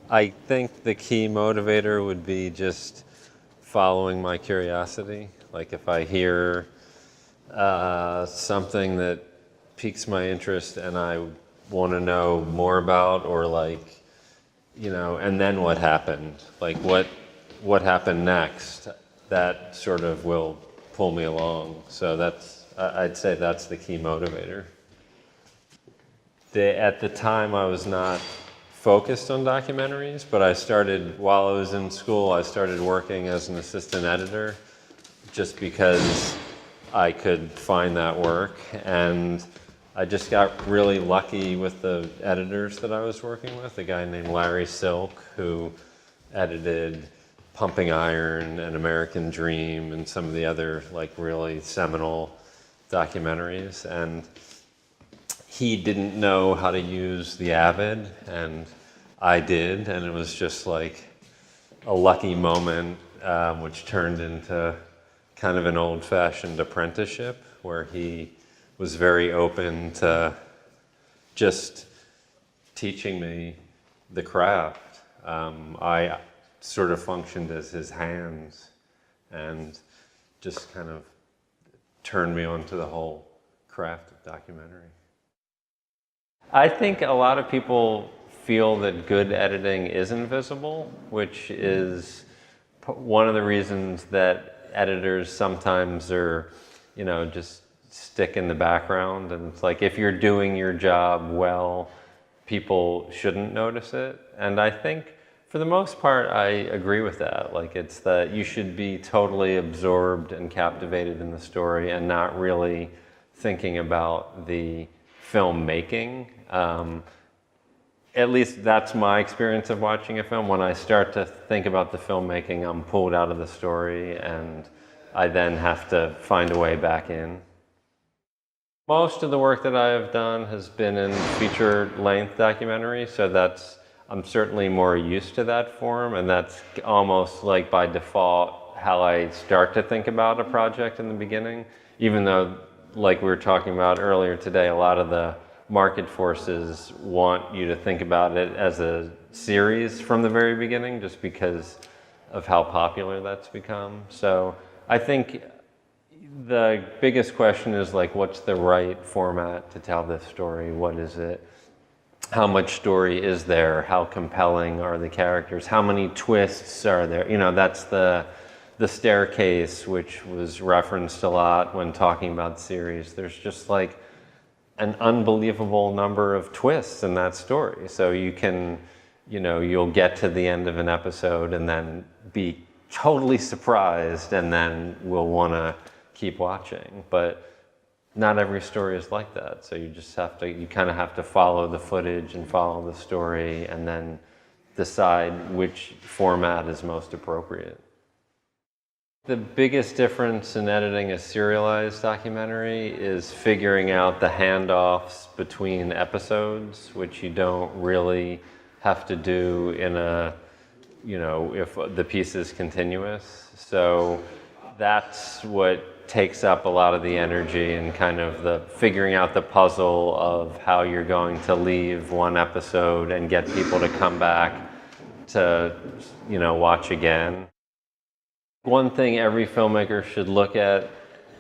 I think the key motivator would be just following my curiosity. Like if I hear something that piques my interest and I want to know more about, or like, and then what happened? Like what happened next? That sort of will pull me along. So I'd say that's the key motivator. At the time, I was not focused on documentaries, but while I was in school, I started working as an assistant editor just because I could find that work. And I just got really lucky with the editors that I was working with. A guy named Larry Silk, who edited Pumping Iron and American Dream and some of the other like really seminal documentaries. And he didn't know how to use the Avid, and I did, and it was just like a lucky moment, which turned into kind of an old-fashioned apprenticeship where he was very open to just teaching me the craft. I sort of functioned as his hands and just kind of turned me on to the whole craft of documentary. I think a lot of people feel that good editing is invisible, which is one of the reasons that editors sometimes are, just stick in the background. And it's like, if you're doing your job well, people shouldn't notice it. And I think for the most part, I agree with that. Like, it's that you should be totally absorbed and captivated in the story and not really thinking about the filmmaking. At least that's my experience of watching a film. When I start to think about the filmmaking, I'm pulled out of the story and I then have to find a way back in. Most of the work that I have done has been in feature-length documentaries, so I'm certainly more used to that form, and that's almost like by default how I start to think about a project in the beginning, even though, like we were talking about earlier today, a lot of the market forces want you to think about it as a series from the very beginning, just because of how popular that's become. So I think the biggest question is like, what's the right format to tell this story? What is it? How much story is there? How compelling are the characters? How many twists are there? That's the staircase, which was referenced a lot when talking about series. There's just like an unbelievable number of twists in that story. So you'll get to the end of an episode and then be totally surprised, and then will want to keep watching. But not every story is like that. So you kind of have to follow the footage and follow the story and then decide which format is most appropriate. The biggest difference in editing a serialized documentary is figuring out the handoffs between episodes, which you don't really have to do if the piece is continuous. So that's what takes up a lot of the energy and kind of the figuring out the puzzle of how you're going to leave one episode and get people to come back to, watch again. One thing every filmmaker should look at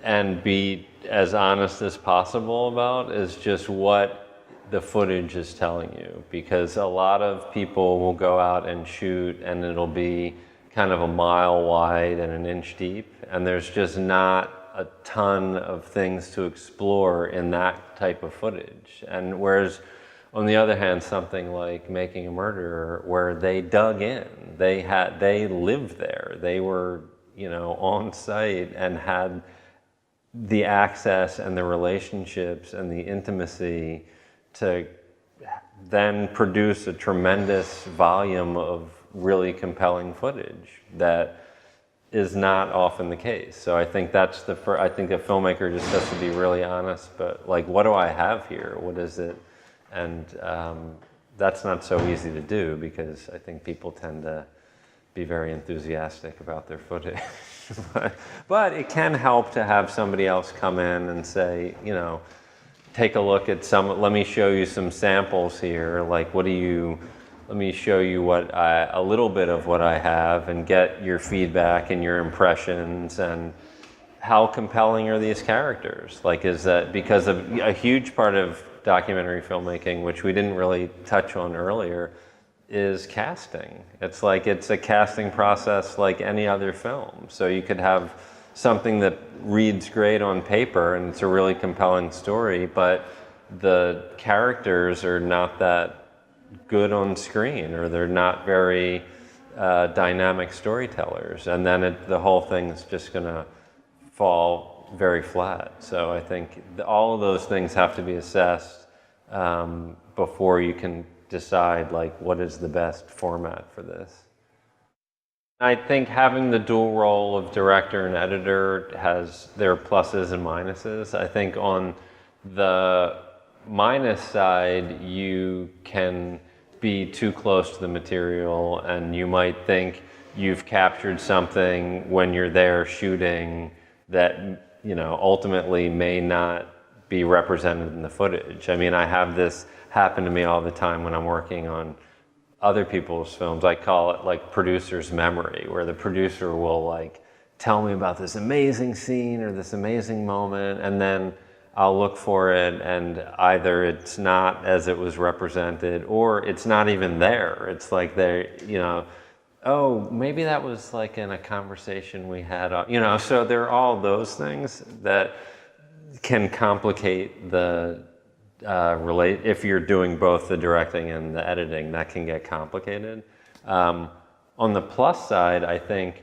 and be as honest as possible about is just what the footage is telling you, because a lot of people will go out and shoot and it'll be kind of a mile wide and an inch deep, and there's just not a ton of things to explore in that type of footage. And whereas on the other hand, something like Making a Murderer, where they dug in, they lived there, they were on site and had the access and the relationships and the intimacy to then produce a tremendous volume of really compelling footage that is not often the case. So I think I think a filmmaker just has to be really honest, but like, what do I have here? What is it? And that's not so easy to do, because I think people tend to be very enthusiastic about their footage. But it can help to have somebody else come in and say, take a look at let me show you some samples here. Like, what do you let me show you a little bit of what I have and get your feedback and your impressions and how compelling are these characters? Like, is that because of a huge part of documentary filmmaking, which we didn't really touch on earlier, is casting. It's like, it's a casting process like any other film. So you could have something that reads great on paper and it's a really compelling story, but the characters are not that good on screen, or they're not very dynamic storytellers, and then the whole thing's just gonna fall very flat. So I think all of those things have to be assessed before you can decide like what is the best format for this. I think having the dual role of director and editor has their pluses and minuses. I think on the minus side, you can be too close to the material, and you might think you've captured something when you're there shooting that, you know, ultimately may not be represented in the footage. I mean, I have this happen to me all the time when I'm working on other people's films. I call it like producer's memory, where the producer will like tell me about this amazing scene or this amazing moment, and then I'll look for it and either it's not as it was represented or it's not even there. It's like they, you know, oh, maybe that was like in a conversation we had, you know, so there are all those things that can complicate the if you're doing both the directing and the editing, that can get complicated. On the plus side, I think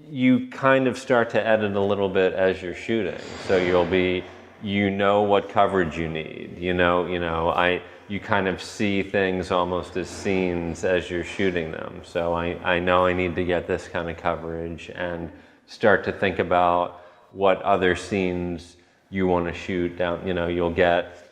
you kind of start to edit a little bit as you're shooting. So you know what coverage you need. You kind of see things almost as scenes as you're shooting them. So I know I need to get this kind of coverage, and start to think about what other scenes you want to shoot down. You know, you'll get,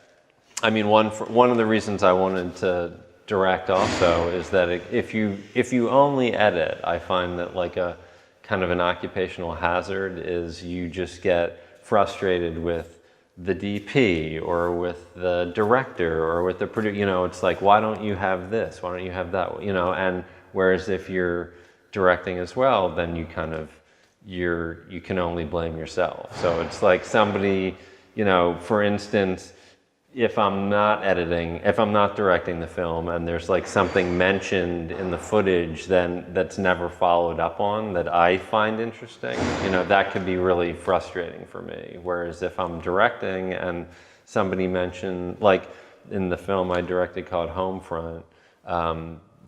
I mean, one of the reasons I wanted to direct also is that if you only edit, I find that like a kind of an occupational hazard is you just get frustrated with the DP or with the director or with the producer. You know, it's like, why don't you have this? Why don't you have that? You know, and whereas if you're directing as well, then you kind of, you can only blame yourself. So it's like somebody, you know, for instance, if I'm not directing the film and there's like something mentioned in the footage then that's never followed up on that I find interesting, you know, that could be really frustrating for me. Whereas if I'm directing and somebody mentioned, like in the film I directed called Homefront,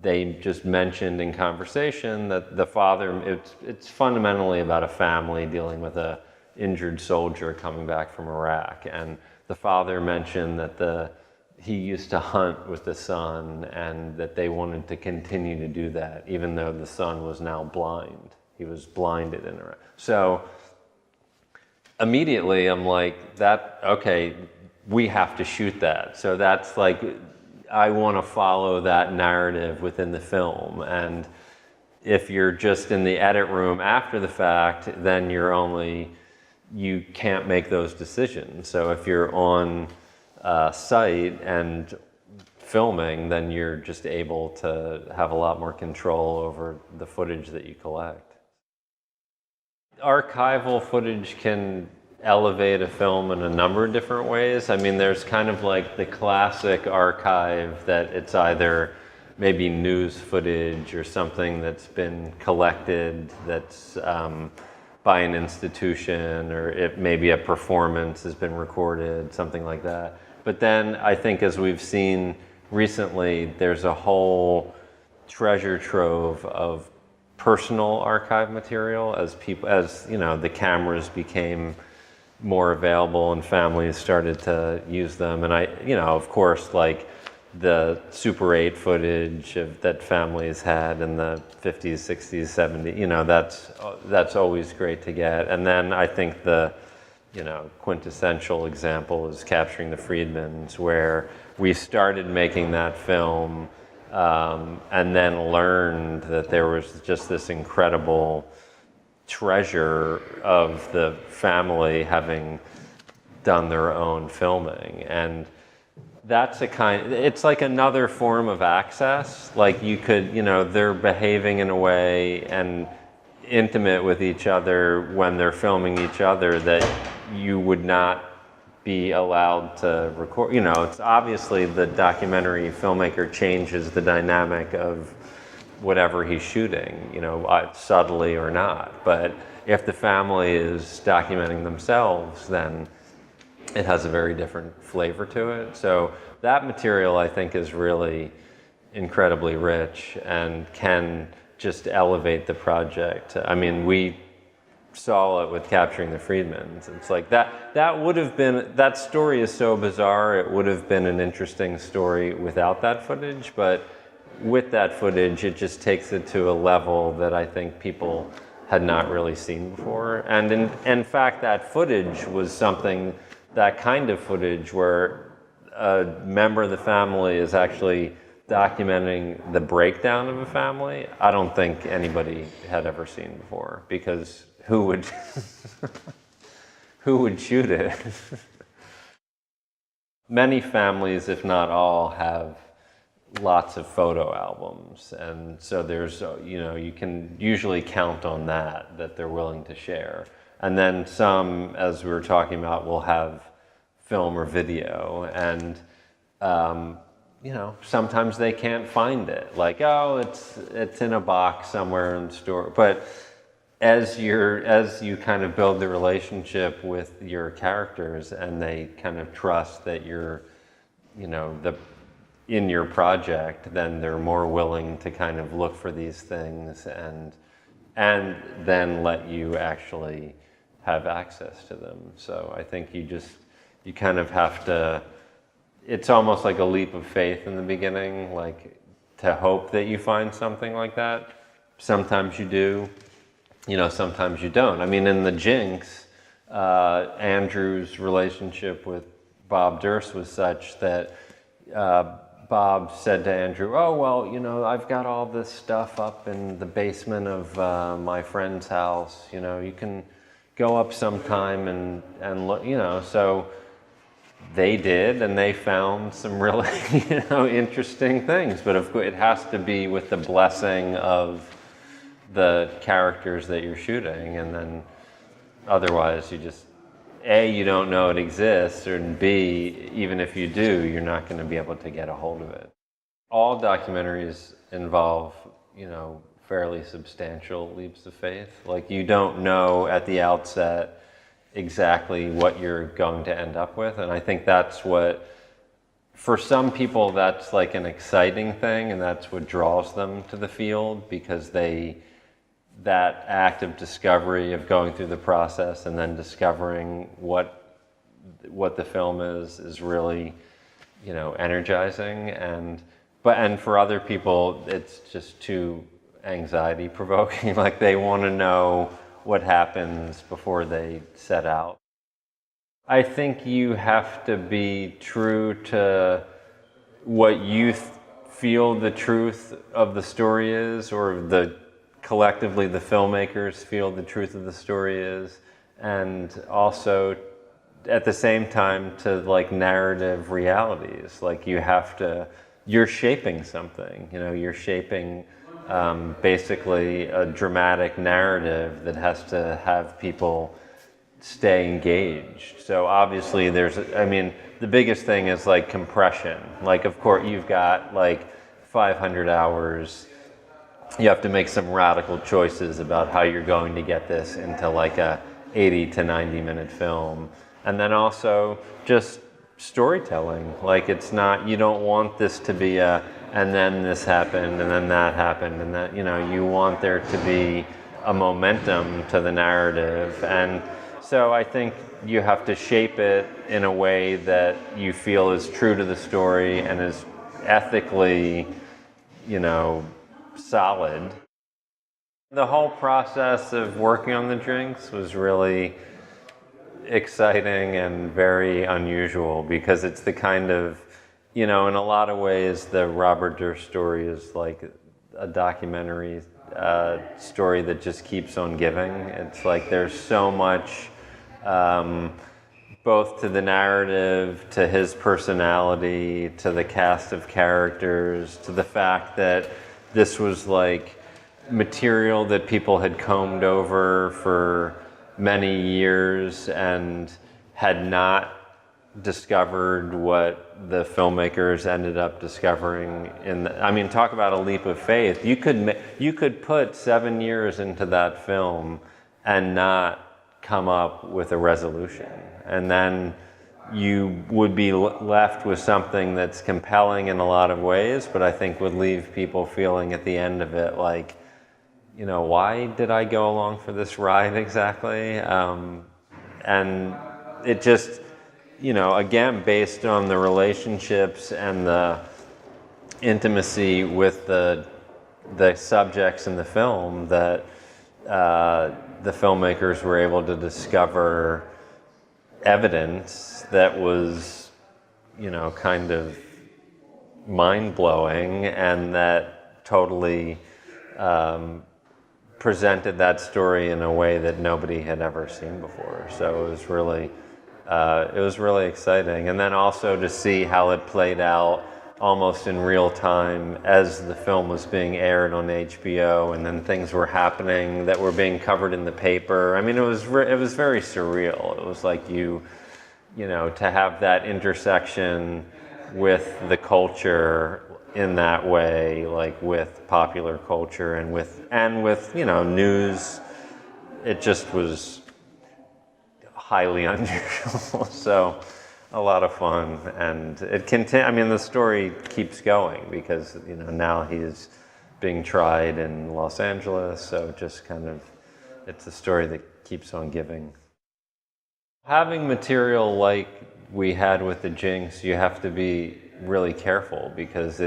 they just mentioned in conversation that the father, it's fundamentally about a family dealing with a injured soldier coming back from Iraq, and the father mentioned that he used to hunt with the son and that they wanted to continue to do that even though the son was now blind. He was blinded in Iraq. So immediately I'm like, okay, we have to shoot that. So that's like, I want to follow that narrative within the film. And if you're just in the edit room after the fact, then you can't make those decisions. So if you're on site and filming, then you're just able to have a lot more control over the footage that you collect. Archival footage can elevate a film in a number of different ways. I mean, there's kind of like the classic archive that it's either maybe news footage or something that's been collected that's by an institution, or maybe a performance has been recorded, something like that. But then I think as we've seen recently, there's a whole treasure trove of personal archive material as you know, the cameras became more available and families started to use them. And you know, of course, like the Super 8 footage that families had in the 50s, 60s, 70s, you know, that's always great to get. And then I think the, you know, quintessential example is Capturing the Friedmans, where we started making that film and then learned that there was just this incredible treasure of the family having done their own filming. And that's it's like another form of access. Like you could, they're behaving in a way and intimate with each other when they're filming each other that you would not be allowed to record. It's obviously the documentary filmmaker changes the dynamic of whatever he's shooting, subtly or not. But if the family is documenting themselves, then it has a very different flavor to it. So that material, I think, is really incredibly rich and can just elevate the project. I mean, we saw it with Capturing the Friedmans. It's like that would have been, that story is so bizarre, it would have been an interesting story without that footage, but with that footage, it just takes it to a level that I think people had not really seen before. And in fact, that footage was something, that kind of footage where a member of the family is actually documenting the breakdown of a family, I don't think anybody had ever seen before, because who would who would shoot it? Many families, if not all, have lots of photo albums, and so there's, you can usually count on that they're willing to share. And then some, as we were talking about, will have film or video, and sometimes they can't find it. Like, oh, it's in a box somewhere in the store. But as you kind of build the relationship with your characters, and they kind of trust that you're, in your project, then they're more willing to kind of look for these things and then let you actually have access to them. So I think you kind of have to, it's almost like a leap of faith in the beginning, like to hope that you find something like that. Sometimes you do, sometimes you don't. I mean, in the Jinx, Andrew's relationship with Bob Durst was such that Bob said to Andrew, oh, well, I've got all this stuff up in the basement of my friend's house, you can go up sometime and look, so they did, and they found some really, interesting things. But of course, it has to be with the blessing of the characters that you're shooting, and then otherwise you just, A, you don't know it exists, and B, even if you do, you're not going to be able to get a hold of it. All documentaries involve, fairly substantial leaps of faith. Like, you don't know at the outset exactly what you're going to end up with, and I think that's what, for some people, that's like an exciting thing, and that's what draws them to the field, because that act of discovery, of going through the process and then discovering what the film is really, energizing. And for other people, it's just too anxiety provoking. Like, they want to know what happens before they set out. I think you have to be true to what you feel the truth of the story is, or collectively the filmmakers feel the truth of the story is, and also at the same time to like narrative realities. Like, you're shaping something, you're shaping basically a dramatic narrative that has to have people stay engaged. So obviously the biggest thing is like compression. Like, of course, you've got like 500 hours. You have to make some radical choices about how you're going to get this into like a 80 to 90 minute film. And then also just storytelling. Like, it's not, you don't want this to be and then this happened, and then that happened, and that, you want there to be a momentum to the narrative. And so I think you have to shape it in a way that you feel is true to the story and is ethically, solid. The whole process of working on the Jinx was really exciting and very unusual, because it's the kind of, in a lot of ways, the Robert Durst story is like a documentary story that just keeps on giving. It's like there's so much both to the narrative, to his personality, to the cast of characters, to the fact that this was like material that people had combed over for many years and had not discovered what the filmmakers ended up discovering I mean, talk about a leap of faith. You could put 7 years into that film and not come up with a resolution. And then you would be left with something that's compelling in a lot of ways, but I think would leave people feeling at the end of it like, you know, why did I go along for this ride exactly? And it just, you know, again, based on the relationships and the intimacy with the subjects in the film, that the filmmakers were able to discover evidence that was, you know, kind of mind-blowing, and that totally presented that story in a way that nobody had ever seen before. So it was really exciting. And then also to see how it played out almost in real time as the film was being aired on HBO, and then things were happening that were being covered in the paper. I mean, it was very surreal. It was like you know, to have that intersection with the culture in that way, like with popular culture and with you know, news, it just was highly unusual. So a lot of fun, and I mean, the story keeps going because, you know, now he's being tried in Los Angeles, so just kind of, it's a story that keeps on giving. Having material like we had with the Jinx, you have to be really careful because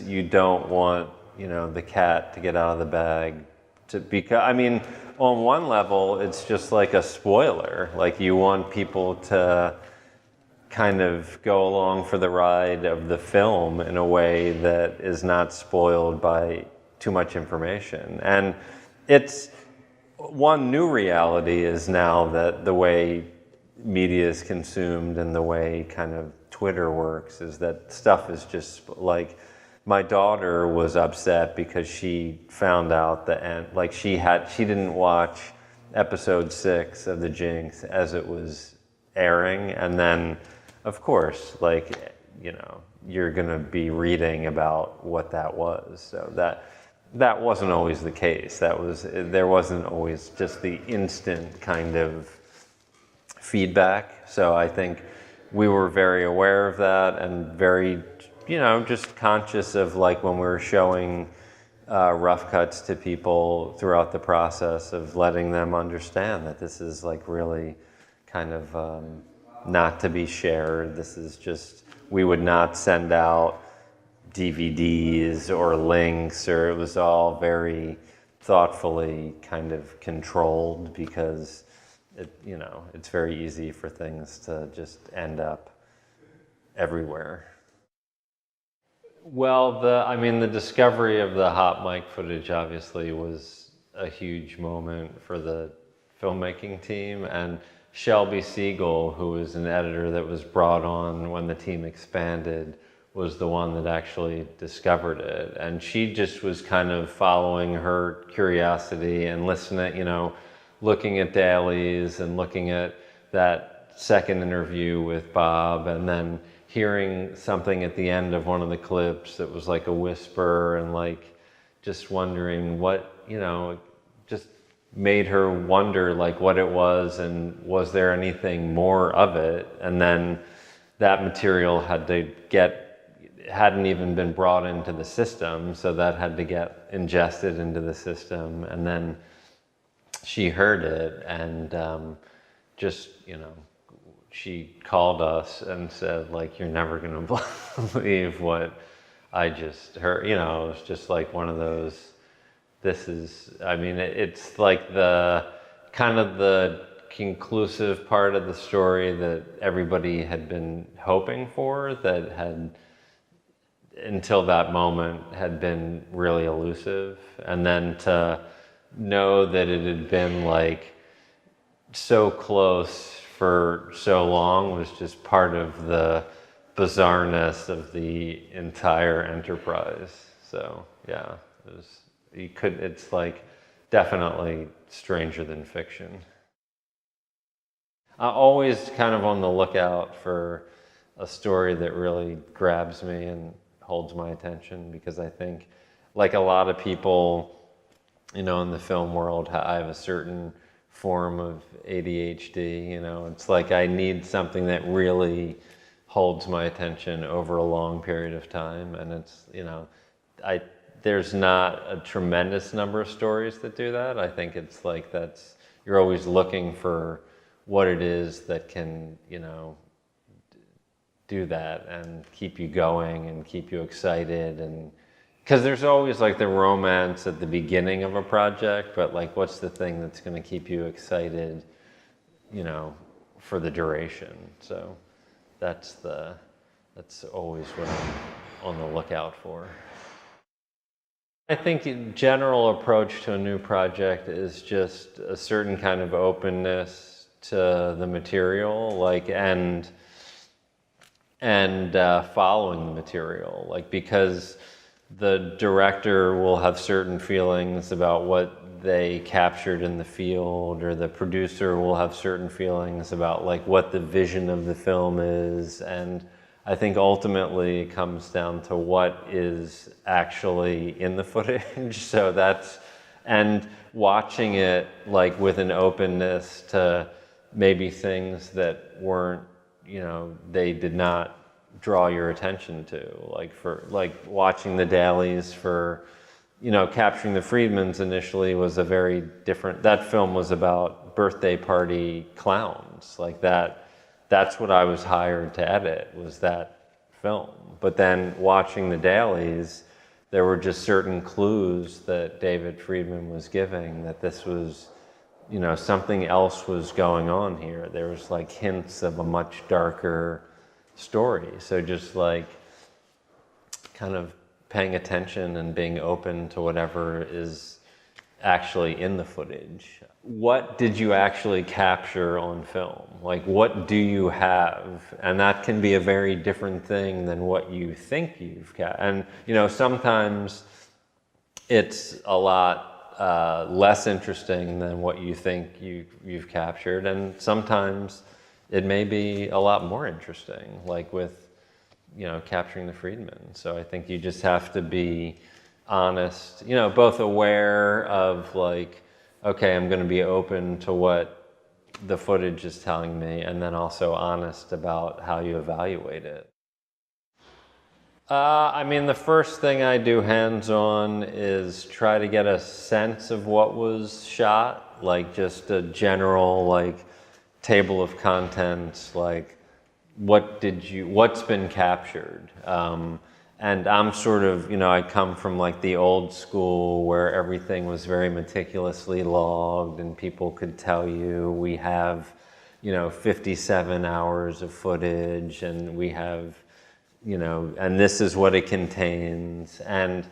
you don't want, you know, the cat to get out of the bag. I mean, on one level, it's just like a spoiler. Like, you want people to kind of go along for the ride of the film in a way that is not spoiled by too much information. And it's one new reality is now that the way media is consumed and the way kind of Twitter works is that stuff is just like, my daughter was upset because she found out the end, like she didn't watch episode 6 of the Jinx as it was airing, and then of course, like, you know, you're gonna be reading about what that was. So that wasn't always the case. There wasn't always just the instant kind of feedback. So I think we were very aware of that and very, you know, just conscious of, like, when we were showing rough cuts to people throughout the process of letting them understand that this is like really kind of not to be shared. This is just, we would not send out DVDs or links, or it was all very thoughtfully kind of controlled because you know, it's very easy for things to just end up everywhere. Well, I mean, the discovery of the hot mic footage obviously was a huge moment for the filmmaking team, and Shelby Siegel, who was an editor that was brought on when the team expanded, was the one that actually discovered it. And she just was kind of following her curiosity and listening, you know, looking at dailies and looking at that second interview with Bob, and then hearing something at the end of one of the clips that was like a whisper, and like just wondering what, you know, just made her wonder like what it was and was there anything more of it. And then that material hadn't even been brought into the system, so that had to get ingested into the system. And then she heard it, and just, you know, she called us and said, like, you're never going to believe what I just heard. You know, it was just like one of those, I mean, it's like the kind of the conclusive part of the story that everybody had been hoping for, that had, until that moment, had been really elusive. And then to know that it had been like so close for so long was just part of the bizarreness of the entire enterprise. So yeah, it's like definitely stranger than fiction. I'm always kind of on the lookout for a story that really grabs me and holds my attention, because I think, like a lot of people, in the film world, I have a certain form of ADHD. It's like I need something that really holds my attention over a long period of time, and it's, there's not a tremendous number of stories that do that. I think it's like you're always looking for what it is that can, do that and keep you going and keep you excited. And because there's always like the romance at the beginning of a project, but like what's the thing that's going to keep you excited, for the duration. So that's always what I'm on the lookout for. I think a general approach to a new project is just a certain kind of openness to the material, like, and following the material, like, because the director will have certain feelings about what they captured in the field, or the producer will have certain feelings about like what the vision of the film is. And I think ultimately it comes down to what is actually in the footage. So and watching it like with an openness to maybe things that weren't, they did not draw your attention to, like watching the dailies for, Capturing the Friedmans initially was a very different, that film was about birthday party clowns, like that's what I was hired to edit, was that film. But then watching the dailies, there were just certain clues that David Friedman was giving, that this was, something else was going on here. There was like hints of a much darker story. So just like kind of paying attention and being open to whatever is actually in the footage. What did you actually capture on film? Like, what do you have? And that can be a very different thing than what you think you've captured. And, sometimes it's a lot less interesting than what you think you've captured. And sometimes it may be a lot more interesting, like with, Capturing the Friedman. So I think you just have to be honest, both aware of like, okay, I'm going to be open to what the footage is telling me, and then also honest about how you evaluate it. The first thing I do hands-on is try to get a sense of what was shot, like just a general like table of contents, like what's been captured. And I'm sort of, I come from like the old school where everything was very meticulously logged and people could tell you we have, 57 hours of footage and we have, and this is what it contains. And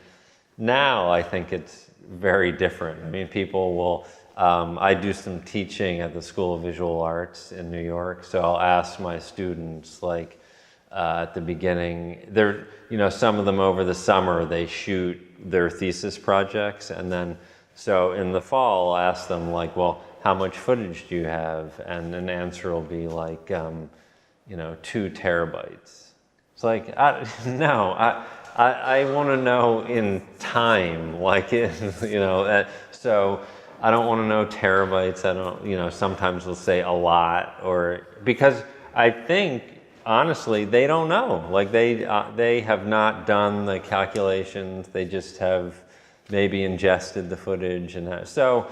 now I think it's very different. People will, I do some teaching at the School of Visual Arts in New York, so I'll ask my students, like, at the beginning, some of them over the summer, they shoot their thesis projects, and then, so in the fall, I'll ask them, like, well, how much footage do you have? And an answer will be like, 2 terabytes. It's like, no, I want to know in time, like, so I don't want to know terabytes. I don't, sometimes they'll say a lot, or because I think, honestly, they don't know. Like they have not done the calculations. They just have maybe ingested the footage, and so,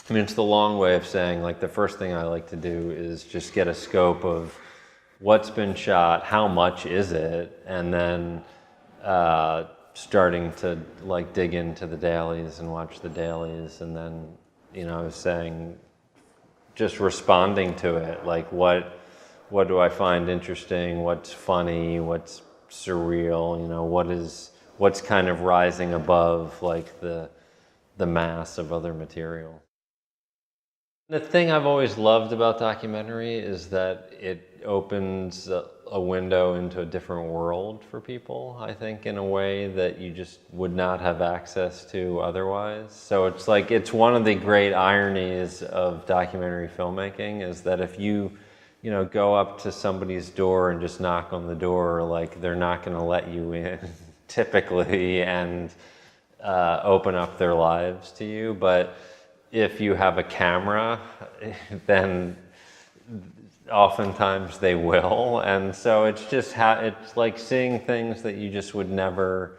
it's the long way of saying, like, the first thing I like to do is just get a scope of what's been shot, how much is it, and then starting to like dig into the dailies and watch the dailies, and then, I was saying, just responding to it, like what do I find interesting, what's funny, what's surreal, what's kind of rising above like the mass of other material. The thing I've always loved about documentary is that it opens a window into a different world for people, I think, in a way that you just would not have access to otherwise. So it's like, it's one of the great ironies of documentary filmmaking is that if you go up to somebody's door and just knock on the door, like they're not going to let you in typically and open up their lives to you. But if you have a camera, then oftentimes they will. And so it's just it's like seeing things that you just would never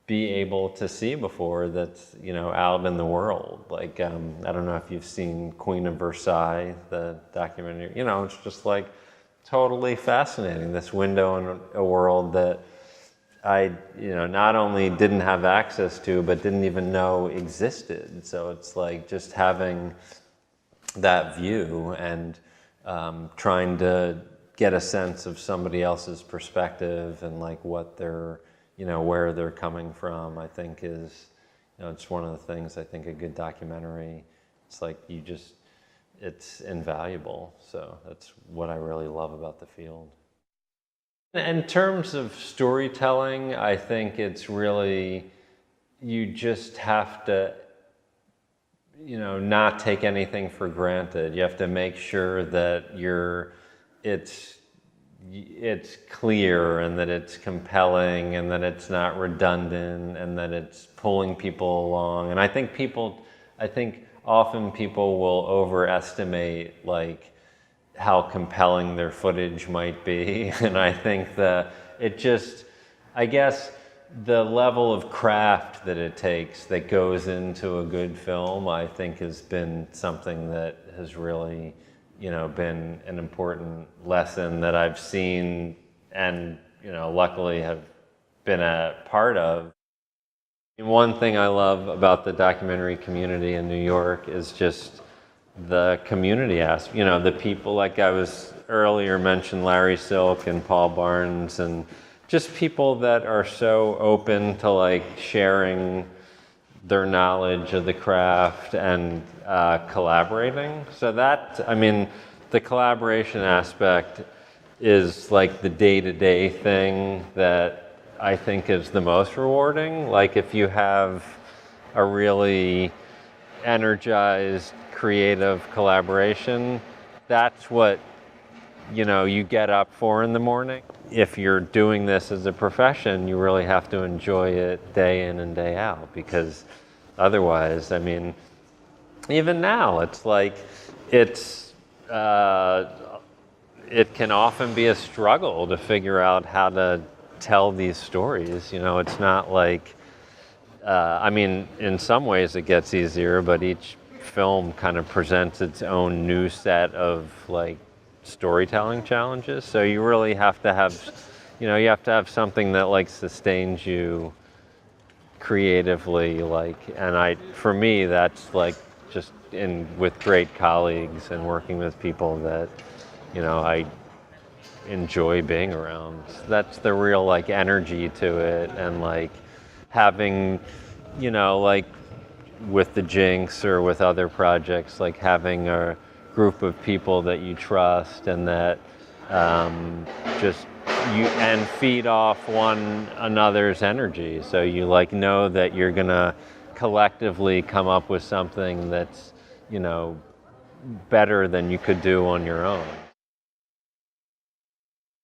be able to see before that's, out in the world. Like, I don't know if you've seen Queen of Versailles, the documentary, it's just like totally fascinating. This window in a world that I, not only didn't have access to, but didn't even know existed. So it's like just having that view and trying to get a sense of somebody else's perspective and like what they're, where they're coming from, I think is, it's one of the things I think a good documentary, it's like it's invaluable. So that's what I really love about the field. In terms of storytelling, I think it's really, you just have to, not take anything for granted. You have to make sure that it's clear and that it's compelling and that it's not redundant and that it's pulling people along. And I think often people will overestimate like how compelling their footage might be. And I think I guess the level of craft that it takes that goes into a good film, I think has been something that has really, been an important lesson that I've seen and, luckily have been a part of. One thing I love about the documentary community in New York is just the community aspect, the people, like I was earlier mentioned Larry Silk and Paul Barnes, and just people that are so open to like sharing their knowledge of the craft and collaborating. So the collaboration aspect is like the day-to-day thing that I think is the most rewarding. Like if you have a really energized, creative collaboration, that's what you get up for in the morning. If you're doing this as a profession, you really have to enjoy it day in and day out, because otherwise, even now, it's like it can often be a struggle to figure out how to tell these stories. It's not like, in some ways it gets easier, but each film kind of presents its own new set of like storytelling challenges. So you really have to have, something that like sustains you creatively, for me, that's like just with great colleagues and working with people that, I enjoy being around. That's the real like energy to it, and like having, with the Jinx or with other projects, like having a group of people that you trust and that and feed off one another's energy. So you like know that you're gonna collectively come up with something that's, better than you could do on your own.